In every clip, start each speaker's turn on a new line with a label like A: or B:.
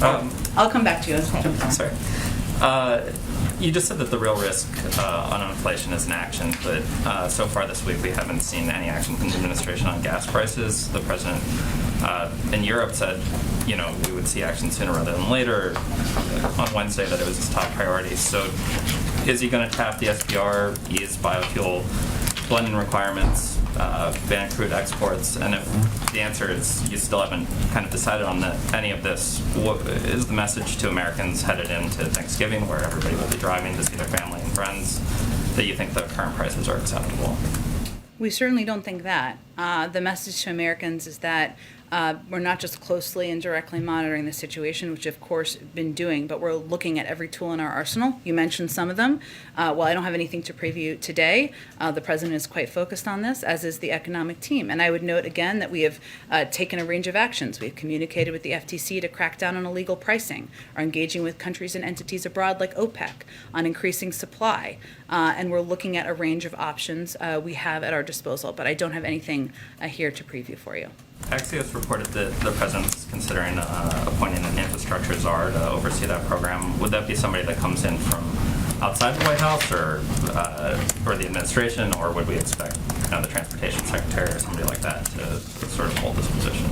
A: I'll come back to you.
B: Sorry. You just said that the real risk on inflation is inaction, but so far this week we haven't seen any action from the administration on gas prices. The president in Europe said, we would see action sooner rather than later on Wednesday, that it was his top priority. So is he going to tap the SPR, ease biofuel blending requirements, ban crude exports? And if the answer is you still haven't kind of decided on any of this, what is the message to Americans headed into Thanksgiving, where everybody will be driving to see their family and friends, that you think the current prices are acceptable?
A: We certainly don't think that. The message to Americans is that we're not just closely and directly monitoring the situation, which of course we've been doing, but we're looking at every tool in our arsenal. You mentioned some of them. While I don't have anything to preview today, the president is quite focused on this, as is the economic team. And I would note again that we have taken a range of actions. We've communicated with the FTC to crack down on illegal pricing, are engaging with countries and entities abroad like OPEC on increasing supply. And we're looking at a range of options we have at our disposal, but I don't have anything here to preview for you.
B: Axios reported that the president's considering appointing an infrastructure czar to oversee that program. Would that be somebody that comes in from outside the White House or the administration, or would we expect the transportation secretary or somebody like that to sort of hold this position?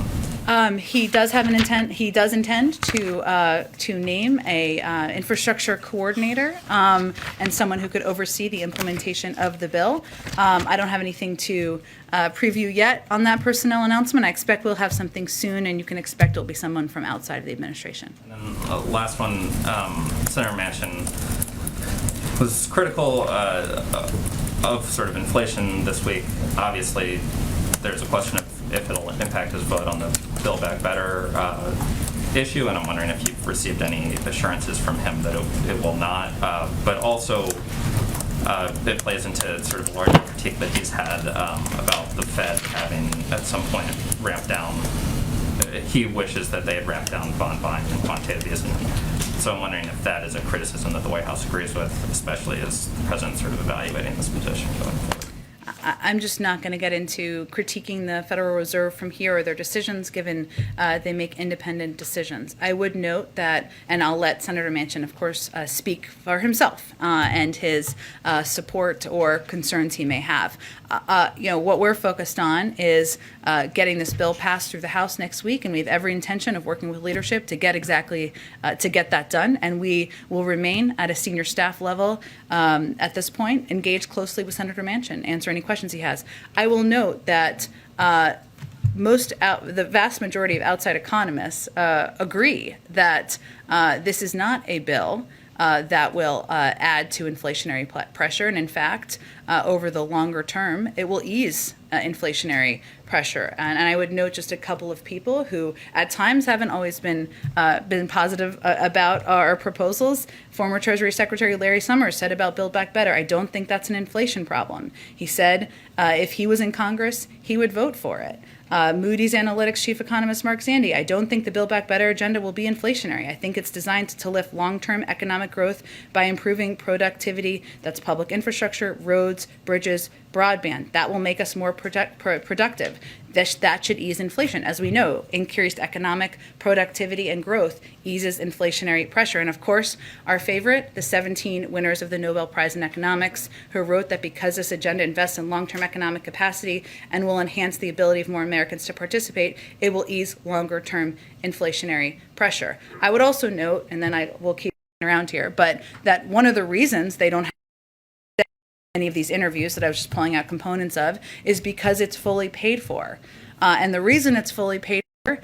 A: He does have an intent. He does intend to name a infrastructure coordinator and someone who could oversee the implementation of the bill. I don't have anything to preview yet on that personnel announcement. I expect we'll have something soon, and you can expect it'll be someone from outside of the administration.
B: And then last one, Senator Manchin was critical of sort of inflation this week. Obviously, there's a question of if it'll impact his vote on the Build Back Better issue, and I'm wondering if you've received any assurances from him that it will not. But also, it plays into sort of a larger critique that he's had about the Fed having at some point ramped down. He wishes that they had ramped down bond buying and quantitative easing. So I'm wondering if that is a criticism that the White House agrees with, especially as the president's sort of evaluating this position going forward.
A: I'm just not going to get into critiquing the Federal Reserve from here or their decisions, given they make independent decisions. I would note that, and I'll let Senator Manchin, of course, speak for himself and his support or concerns he may have. What we're focused on is getting this bill passed through the House next week, and we have every intention of working with leadership to get that done. And we will remain at a senior staff level at this point, engaged closely with Senator Manchin, answer any questions he has. I will note that the vast majority of outside economists agree that this is not a bill that will add to inflationary pressure. And in fact, over the longer term, it will ease inflationary pressure. And I would note just a couple of people who at times haven't always been positive about our proposals. Former Treasury Secretary Larry Summers said about Build Back Better, I don't think that's an inflation problem. He said if he was in Congress, he would vote for it. Moody's Analytics chief economist Mark Zandi, I don't think the Build Back Better agenda will be inflationary. I think it's designed to lift long-term economic growth by improving productivity. That's public infrastructure, roads, bridges, broadband. That will make us more productive. That should ease inflation. As we know, increased economic productivity and growth eases inflationary pressure. And of course, our favorite, the 17 winners of the Nobel Prize in Economics, who wrote that because this agenda invests in long-term economic capacity and will enhance the ability of more Americans to participate, it will ease longer-term inflationary pressure. I would also note, and then I will keep around here, but that one of the reasons they don't have any of these interviews that I was just pulling out components of is because it's fully paid for. And the reason it's fully paid for is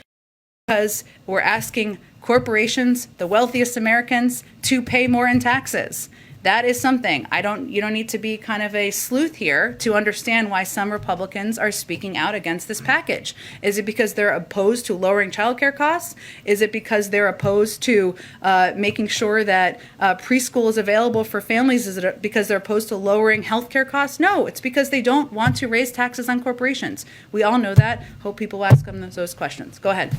A: because we're asking corporations, the wealthiest Americans, to pay more in taxes. That is something. You don't need to be kind of a sleuth here to understand why some Republicans are speaking out against this package. Is it because they're opposed to lowering childcare costs? Is it because they're opposed to making sure that preschool is available for families? Is it because they're opposed to lowering healthcare costs? No, it's because they don't want to raise taxes on corporations. We all know that. Hope people ask them those questions. Go ahead.